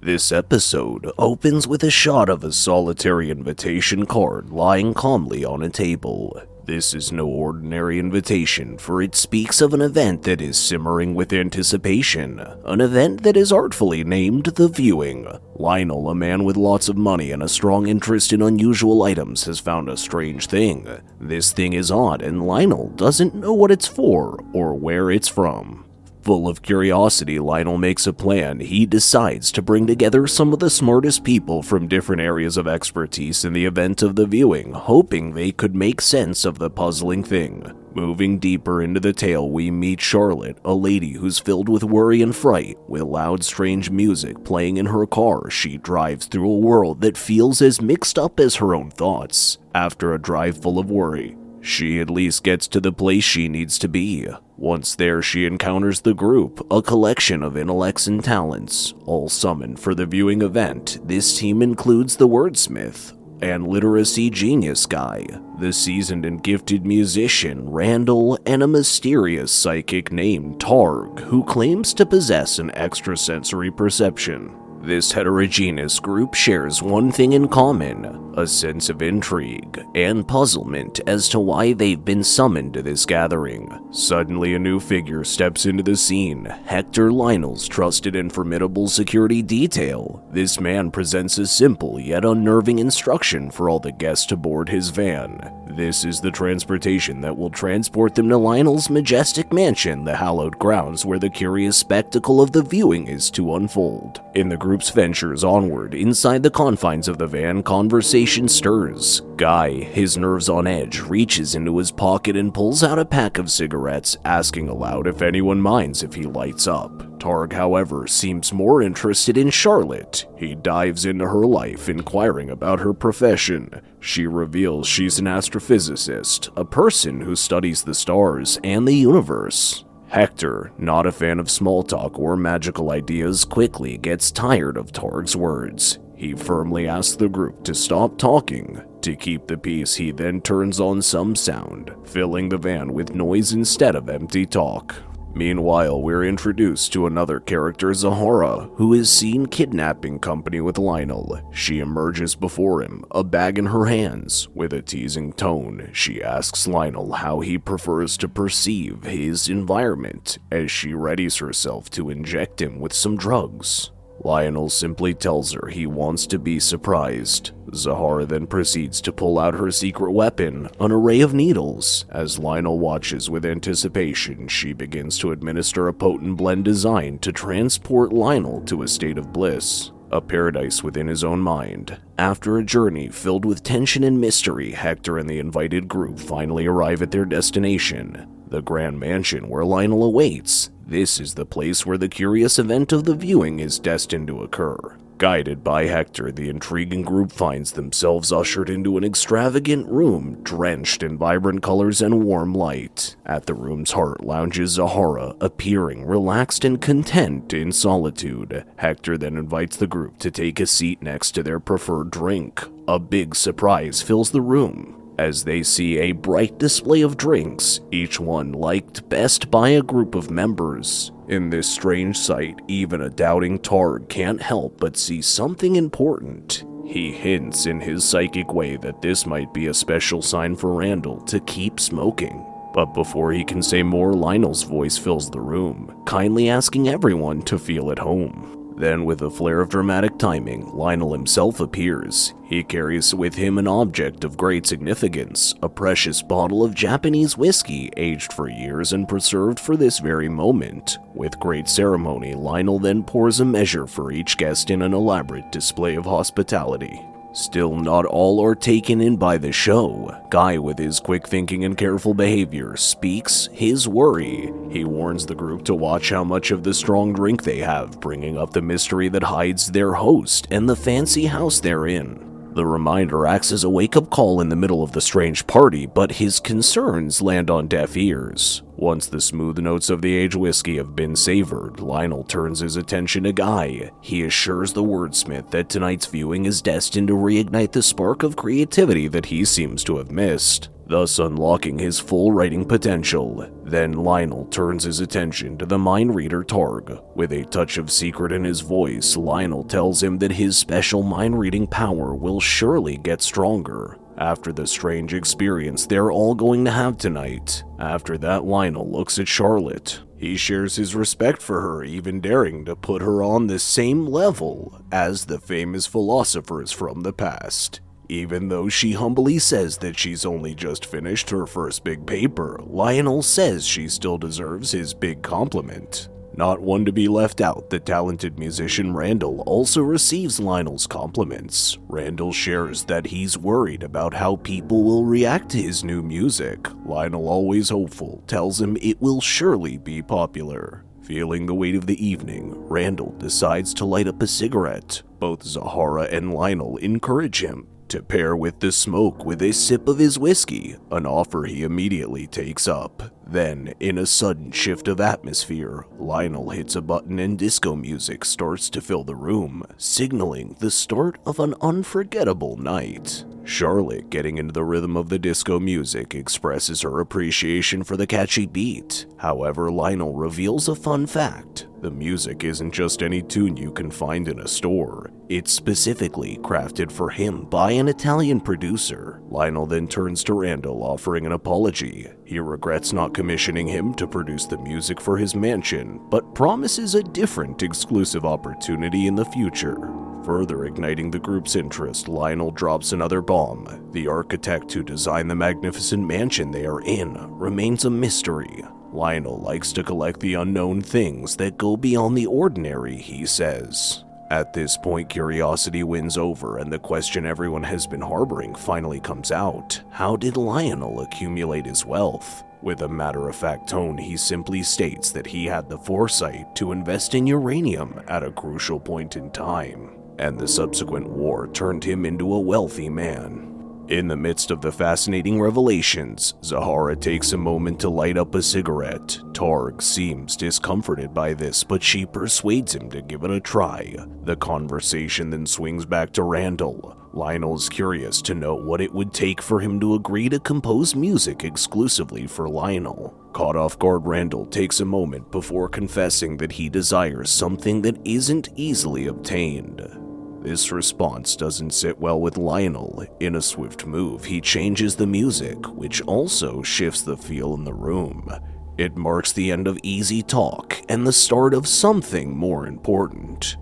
This episode opens with a shot of a solitary invitation card lying calmly on a table. This is no ordinary invitation, for it speaks of an event that is simmering with anticipation, an event that is artfully named The Viewing. Lionel, a man with lots of money and a strong interest in unusual items, has found a strange thing. This thing is odd, and Lionel doesn't know what it's for or where it's from. Full of curiosity, Lionel makes a plan. He decides to bring together some of the smartest people from different areas of expertise in the event of the viewing, hoping they could make sense of the puzzling thing. Moving deeper into the tale, we meet Charlotte, a lady who's filled with worry and fright. With loud, strange music playing in her car, she drives through a world that feels as mixed up as her own thoughts. After a drive full of worry, she at least gets to the place she needs to be. Once there, she encounters the group, a collection of intellects and talents, all summoned for the viewing event. This team includes the wordsmith and literacy genius guy, the seasoned and gifted musician Randall, and a mysterious psychic named Targ, who claims to possess an extrasensory perception. This heterogeneous group shares one thing in common, a sense of intrigue and puzzlement as to why they've been summoned to this gathering. Suddenly, a new figure steps into the scene, Hector, Lionel's trusted and formidable security detail. This man presents a simple yet unnerving instruction for all the guests to board his van. This is the transportation that will transport them to Lionel's majestic mansion, the hallowed grounds where the curious spectacle of the viewing is to unfold. In the group's ventures onward, inside the confines of the van, conversation stirs. Guy, his nerves on edge, reaches into his pocket and pulls out a pack of cigarettes, asking aloud if anyone minds if he lights up. Targ, however, seems more interested in Charlotte. He dives into her life, inquiring about her profession. She reveals she's an astrophysicist, a person who studies the stars and the universe. Hector, not a fan of small talk or magical ideas, quickly gets tired of Targ's words. He firmly asks the group to stop talking. To keep the peace, he then turns on some sound, filling the van with noise instead of empty talk. Meanwhile, we're introduced to another character, Zahara, who is seen kidnapping company with Lionel. She emerges before him, a bag in her hands. With a teasing tone, she asks Lionel how he prefers to perceive his environment as she readies herself to inject him with some drugs. Lionel simply tells her he wants to be surprised. Zahara then proceeds to pull out her secret weapon, an array of needles. As Lionel watches with anticipation, she begins to administer a potent blend designed to transport Lionel to a state of bliss, a paradise within his own mind. After a journey filled with tension and mystery, Hector and the invited group finally arrive at their destination, the grand mansion where Lionel awaits. This is the place where the curious event of the viewing is destined to occur. Guided by Hector, the intriguing group finds themselves ushered into an extravagant room, drenched in vibrant colors and warm light. At the room's heart lounges Zahara, appearing relaxed and content in solitude. Hector then invites the group to take a seat next to their preferred drink. A big surprise fills the room as they see a bright display of drinks, each one liked best by a group of members. In this strange sight, even a doubting Targ can't help but see something important. He hints in his psychic way that this might be a special sign for Randall to keep smoking. But before he can say more, Lionel's voice fills the room, kindly asking everyone to feel at home. Then, with a flare of dramatic timing, Lionel himself appears. He carries with him an object of great significance, a precious bottle of Japanese whiskey aged for years and preserved for this very moment. With great ceremony, Lionel then pours a measure for each guest in an elaborate display of hospitality. Still, not all are taken in by the show. Guy, with his quick thinking and careful behavior, speaks his worry. He warns the group to watch how much of the strong drink they have, bringing up the mystery that hides their host and the fancy house they're in. The reminder acts as a wake-up call in the middle of the strange party, but his concerns land on deaf ears. Once the smooth notes of the aged whiskey have been savored, Lionel turns his attention to Guy. He assures the wordsmith that tonight's viewing is destined to reignite the spark of creativity that he seems to have missed, thus unlocking his full writing potential. Then Lionel turns his attention to the mind reader Targ. With a touch of secret in his voice, Lionel tells him that his special mind reading power will surely get stronger after the strange experience they're all going to have tonight. After that, Lionel looks at Charlotte. He shares his respect for her, even daring to put her on the same level as the famous philosophers from the past. Even though she humbly says that she's only just finished her first big paper, Lionel says she still deserves his big compliment. Not one to be left out, the talented musician Randall also receives Lionel's compliments. Randall shares that he's worried about how people will react to his new music. Lionel, always hopeful, tells him it will surely be popular. Feeling the weight of the evening, Randall decides to light up a cigarette. Both Zahara and Lionel encourage him to pair with the smoke with a sip of his whiskey, an offer he immediately takes up. Then, in a sudden shift of atmosphere, Lionel hits a button and disco music starts to fill the room, signaling the start of an unforgettable night. Charlotte, getting into the rhythm of the disco music, expresses her appreciation for the catchy beat. However, Lionel reveals a fun fact. The music isn't just any tune you can find in a store. It's specifically crafted for him by an Italian producer. Lionel then turns to Randall, offering an apology. He regrets not commissioning him to produce the music for his mansion, but promises a different exclusive opportunity in the future. Further igniting the group's interest, Lionel drops another bomb. The architect who designed the magnificent mansion they are in remains a mystery. Lionel likes to collect the unknown things that go beyond the ordinary, he says. At this point, curiosity wins over, and the question everyone has been harboring finally comes out. How did Lionel accumulate his wealth? With a matter-of-fact tone, he simply states that he had the foresight to invest in uranium at a crucial point in time, and the subsequent war turned him into a wealthy man. In the midst of the fascinating revelations, Zahara takes a moment to light up a cigarette. Targ seems discomforted by this, but she persuades him to give it a try. The conversation then swings back to Randall. Lionel is curious to know what it would take for him to agree to compose music exclusively for Lionel. Caught off guard, Randall takes a moment before confessing that he desires something that isn't easily obtained. This response doesn't sit well with Lionel. In a swift move, he changes the music, which also shifts the feel in the room. It marks the end of easy talk and the start of something more important.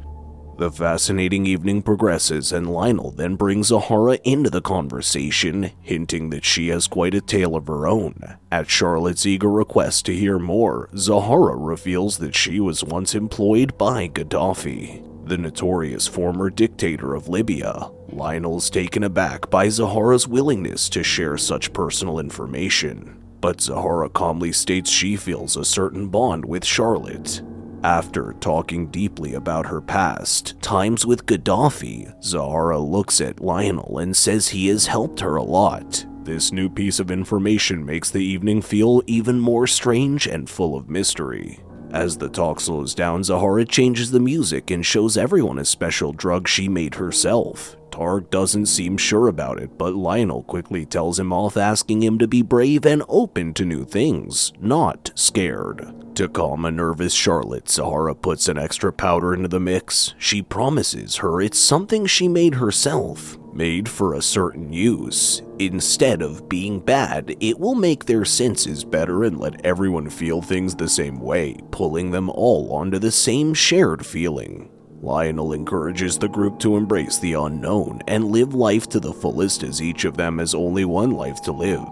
The fascinating evening progresses, and Lionel then brings Zahara into the conversation, hinting that she has quite a tale of her own. At Charlotte's eager request to hear more, Zahara reveals that she was once employed by Gaddafi, the notorious former dictator of Libya. Lionel is taken aback by Zahara's willingness to share such personal information, but Zahara calmly states she feels a certain bond with Charlotte. After talking deeply about her past times with Gaddafi, Zahara looks at Lionel and says he has helped her a lot. This new piece of information makes the evening feel even more strange and full of mystery. As the talk slows down, Zahara changes the music and shows everyone a special drug she made herself. Targ doesn't seem sure about it, but Lionel quickly tells him off, asking him to be brave and open to new things, not scared. To calm a nervous Charlotte, Zahara puts an extra powder into the mix. She promises her it's something she made herself, made for a certain use. Instead of being bad, it will make their senses better and let everyone feel things the same way, pulling them all onto the same shared feeling. Lionel encourages the group to embrace the unknown and live life to the fullest, as each of them has only one life to live.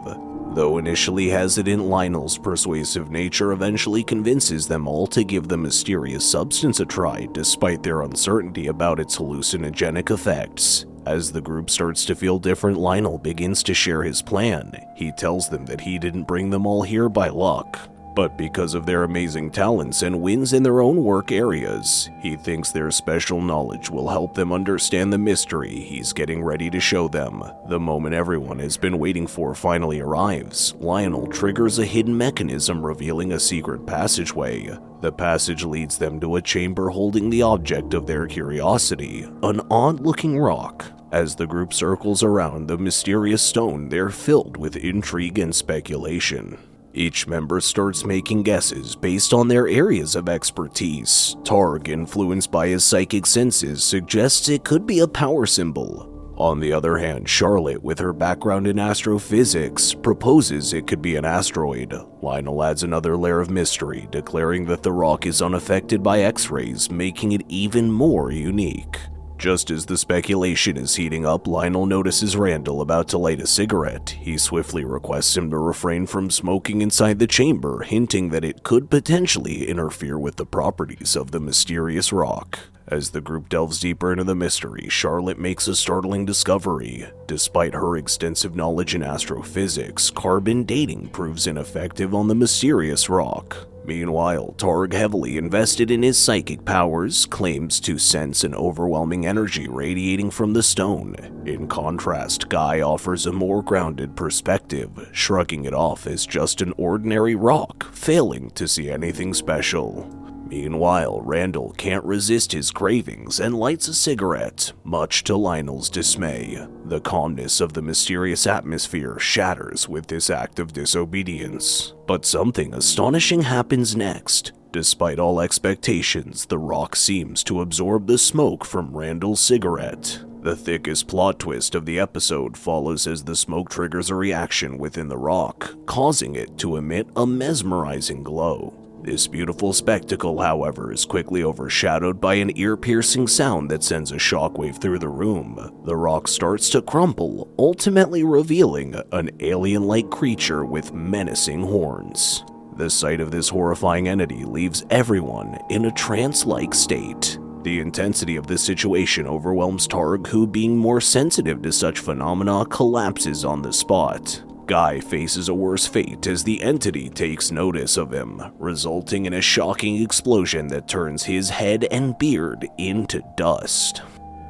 Though initially hesitant, Lionel's persuasive nature eventually convinces them all to give the mysterious substance a try, despite their uncertainty about its hallucinogenic effects. As the group starts to feel different, Lionel begins to share his plan. He tells them that he didn't bring them all here by luck, But because of their amazing talents and wins in their own work areas, he thinks their special knowledge will help them understand the mystery he's getting ready to show them. The moment everyone has been waiting for finally arrives, Lionel triggers a hidden mechanism revealing a secret passageway. The passage leads them to a chamber holding the object of their curiosity, an odd-looking rock. As the group circles around the mysterious stone, they're filled with intrigue and speculation. Each member starts making guesses based on their areas of expertise. Targ, influenced by his psychic senses, suggests it could be a power symbol. On the other hand, Charlotte, with her background in astrophysics, proposes it could be an asteroid. Lionel adds another layer of mystery, declaring that the rock is unaffected by X-rays, making it even more unique. Just as the speculation is heating up, Lionel notices Randall about to light a cigarette. He swiftly requests him to refrain from smoking inside the chamber, hinting that it could potentially interfere with the properties of the mysterious rock. As the group delves deeper into the mystery, Charlotte makes a startling discovery. Despite her extensive knowledge in astrophysics, carbon dating proves ineffective on the mysterious rock. Meanwhile, Targ, heavily invested in his psychic powers, claims to sense an overwhelming energy radiating from the stone. In contrast, Guy offers a more grounded perspective, shrugging it off as just an ordinary rock, failing to see anything special. Meanwhile, Randall can't resist his cravings and lights a cigarette, much to Lionel's dismay. The calmness of the mysterious atmosphere shatters with this act of disobedience. But something astonishing happens next. Despite all expectations, the rock seems to absorb the smoke from Randall's cigarette. The thickest plot twist of the episode follows as the smoke triggers a reaction within the rock, causing it to emit a mesmerizing glow. This beautiful spectacle, however, is quickly overshadowed by an ear-piercing sound that sends a shockwave through the room. The rock starts to crumple, ultimately revealing an alien-like creature with menacing horns. The sight of this horrifying entity leaves everyone in a trance-like state. The intensity of this situation overwhelms Targ, who, being more sensitive to such phenomena, collapses on the spot. Guy faces a worse fate as the entity takes notice of him, resulting in a shocking explosion that turns his head and beard into dust.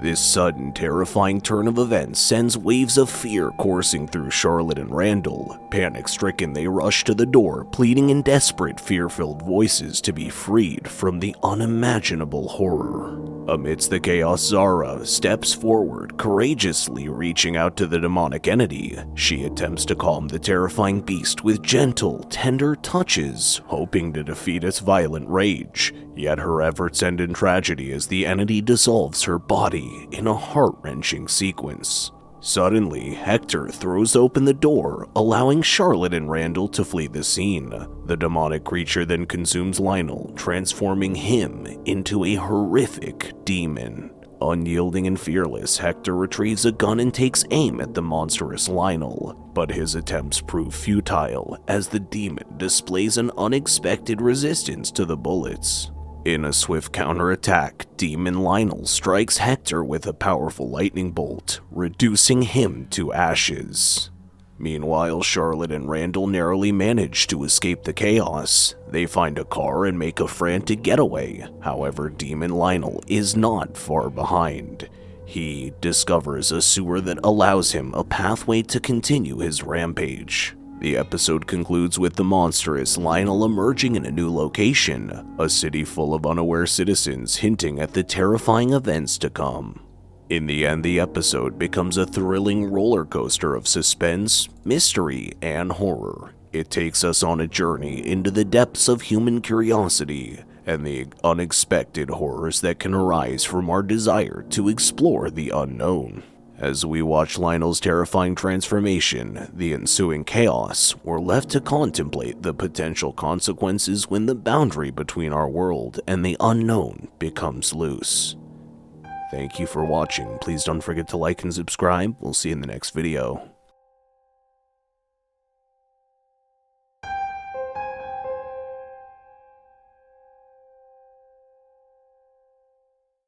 This sudden, terrifying turn of events sends waves of fear coursing through Charlotte and Randall. Panic-stricken, they rush to the door, pleading in desperate, fear-filled voices to be freed from the unimaginable horror. Amidst the chaos, Zahara steps forward, courageously reaching out to the demonic entity. She attempts to calm the terrifying beast with gentle, tender touches, hoping to defeat its violent rage. Yet her efforts end in tragedy as the entity dissolves her body in a heart-wrenching sequence. Suddenly, Hector throws open the door, allowing Charlotte and Randall to flee the scene. The demonic creature then consumes Lionel, transforming him into a horrific demon. Unyielding and fearless, Hector retrieves a gun and takes aim at the monstrous Lionel, but his attempts prove futile as the demon displays an unexpected resistance to the bullets. In a swift counterattack, Demon Lionel strikes Hector with a powerful lightning bolt, reducing him to ashes. Meanwhile, Charlotte and Randall narrowly manage to escape the chaos. They find a car and make a frantic getaway. However, Demon Lionel is not far behind. He discovers a sewer that allows him a pathway to continue his rampage. The episode concludes with the monstrous Lionel emerging in a new location, a city full of unaware citizens hinting at the terrifying events to come. In the end, the episode becomes a thrilling roller coaster of suspense, mystery, and horror. It takes us on a journey into the depths of human curiosity and the unexpected horrors that can arise from our desire to explore the unknown. As we watch Lionel's terrifying transformation, the ensuing chaos, we're left to contemplate the potential consequences when the boundary between our world and the unknown becomes loose. Thank you for watching. Please don't forget to like and subscribe. We'll see you in the next video.